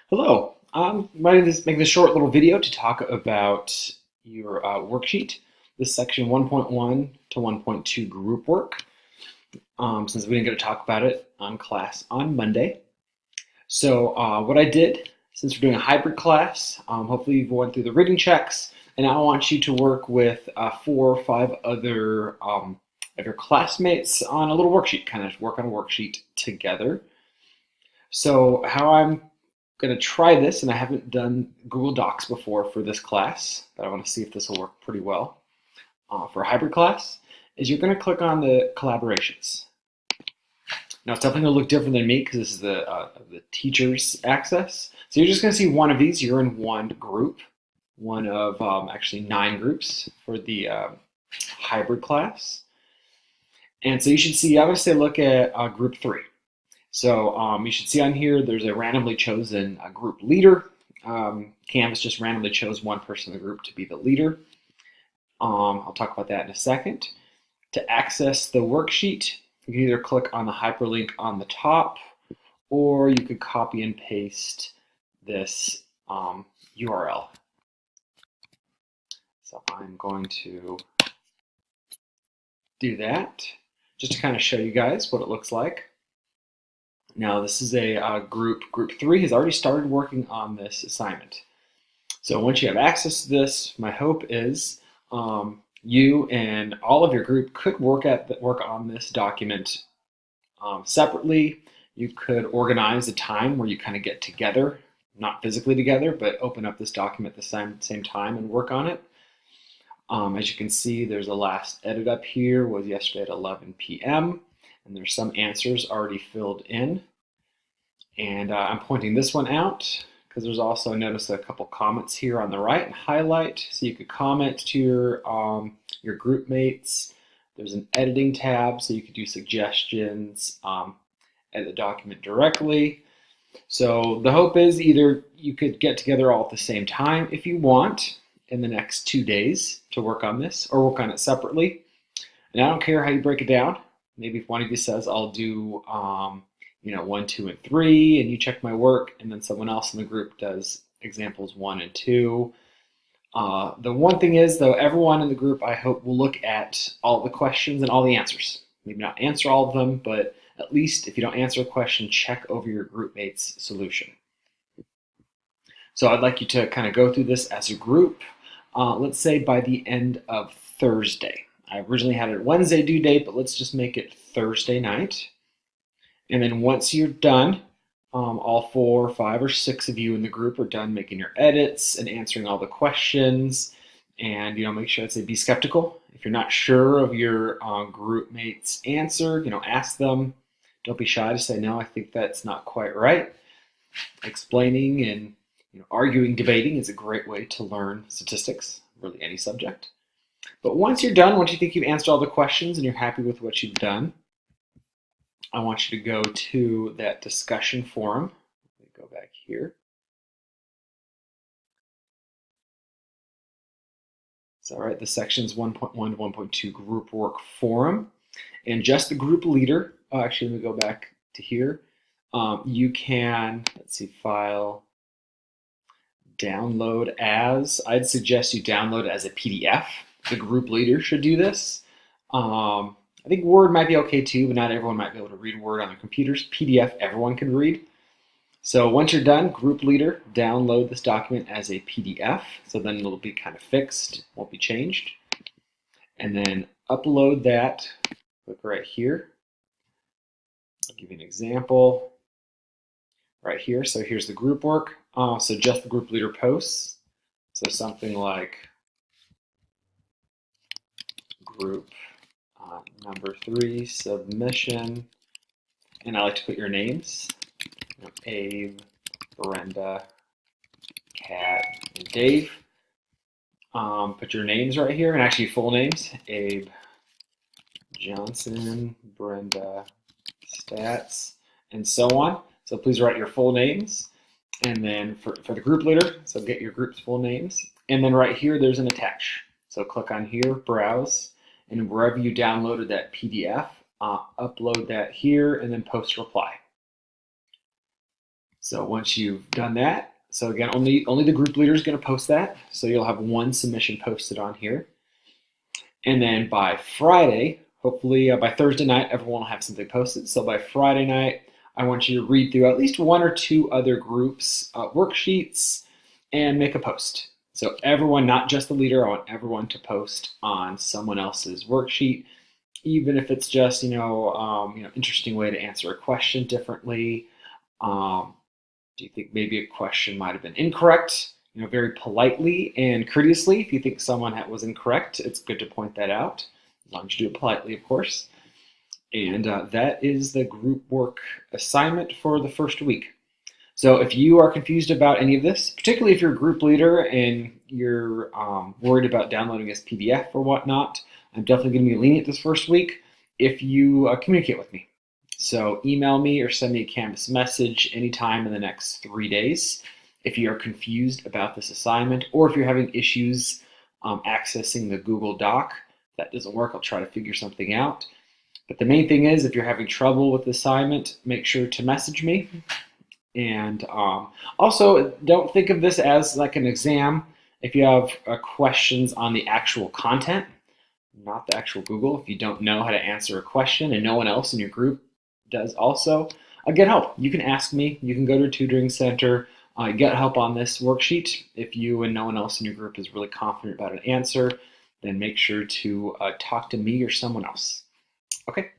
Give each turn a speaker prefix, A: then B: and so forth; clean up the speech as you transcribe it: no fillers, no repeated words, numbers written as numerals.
A: Hello, I'm making this short little video to talk about your worksheet. This section 1.1 to 1.2 group work, since we didn't get to talk about it on class on Monday. So what I did, since we're doing a hybrid class, hopefully you've went through the reading checks, and I want you to work with 4 or 5 other of your classmates on a little worksheet, kind of work on a worksheet together. So how I'm going to try this, and I haven't done Google Docs before for this class, but I want to see if this will work pretty well for a hybrid class, is you're going to click on the collaborations. Now it's definitely going to look different than me because this is the teacher's access. So you're just going to see one of these. You're in one group, one of actually 9 groups for the hybrid class. And so you should see, I'm going to say look at group 3. So you should see on here there's a randomly chosen group leader. Canvas just randomly chose one person in the group to be the leader. I'll talk about that in a second. To access the worksheet, you can either click on the hyperlink on the top, or you could copy and paste this URL. So I'm going to do that just to kind of show you guys what it looks like. Now this is a group 3 has already started working on this assignment. So once you have access to this, my hope is you and all of your group could work on this document separately. You could organize a time where you kind of get together, not physically together, but open up this document at the same time and work on it. As you can see, there's a last edit up here, was yesterday at 11 p.m. and there's some answers already filled in. And I'm pointing this one out because there's also, notice a couple comments here on the right and highlight. So you could comment to your group mates. There's an editing tab, so you could do suggestions, edit the document directly. So the hope is either you could get together all at the same time if you want in the next 2 days to work on this, or work on it separately. And I don't care how you break it down. Maybe if one of you says, I'll do 1, 2, and 3, and you check my work, and then someone else in the group does examples 1 and 2. The one thing is, though, everyone in the group, I hope, will look at all the questions and all the answers. Maybe not answer all of them, but at least if you don't answer a question, check over your group mate's solution. So I'd like you to kind of go through this as a group, let's say by the end of Thursday. I originally had a Wednesday due date, but let's just make it Thursday night. And then once you're done, all 4, 5, or 6 of you in the group are done making your edits and answering all the questions. And make sure to be skeptical. If you're not sure of your group mate's answer, ask them. Don't be shy to say, no, I think that's not quite right. Explaining and arguing, debating is a great way to learn statistics, really any subject. But once you're done, once you think you've answered all the questions and you're happy with what you've done, I want you to go to that discussion forum. Let me go back here. So, all right, the section's 1.1 to 1.2 group work forum. And just the group leader, actually, let me go back to here. You can, let's see, file, download as. I'd suggest you download it as a PDF. The group leader should do this. I think Word might be okay too, but not everyone might be able to read Word on their computers. PDF, everyone can read. So once you're done, group leader, download this document as a PDF. So then it'll be kind of fixed, won't be changed. And then upload that, click right here. I'll give you an example right here. So here's the group work. So just the group leader posts. So something like group number 3 submission, and I like to put your names, Abe, Brenda, Kat, and Dave. Put your names right here, and actually full names, Abe Johnson, Brenda Stats, and so on. So please write your full names. And then for the group leader, so get your group's full names. And then right here, there's an attach. So click on here, browse, and wherever you downloaded that PDF, upload that here and then post reply. So once you've done that, so again, only the group leader is going to post that. So you'll have one submission posted on here. And then by Friday, hopefully by Thursday night, everyone will have something posted. So by Friday night, I want you to read through at least one or two other groups' worksheets and make a post. So everyone, not just the leader, I want everyone to post on someone else's worksheet, even if it's just interesting way to answer a question differently. Do you think maybe a question might have been incorrect? Very politely and courteously. If you think someone was incorrect, it's good to point that out, as long as you do it politely, of course. And that is the group work assignment for the first week. So if you are confused about any of this, particularly if you're a group leader and you're worried about downloading as PDF or whatnot, I'm definitely going to be lenient this first week if you communicate with me. So email me or send me a Canvas message anytime in the next 3 days if you are confused about this assignment, or if you're having issues accessing the Google Doc. If that doesn't work, I'll try to figure something out. But the main thing is, if you're having trouble with the assignment, make sure to message me. And also, don't think of this as like an exam. If you have questions on the actual content, not the actual Google, if you don't know how to answer a question and no one else in your group does also, get help. You can ask me. You can go to a tutoring center, get help on this worksheet. If you and no one else in your group is really confident about an answer, then make sure to talk to me or someone else. Okay.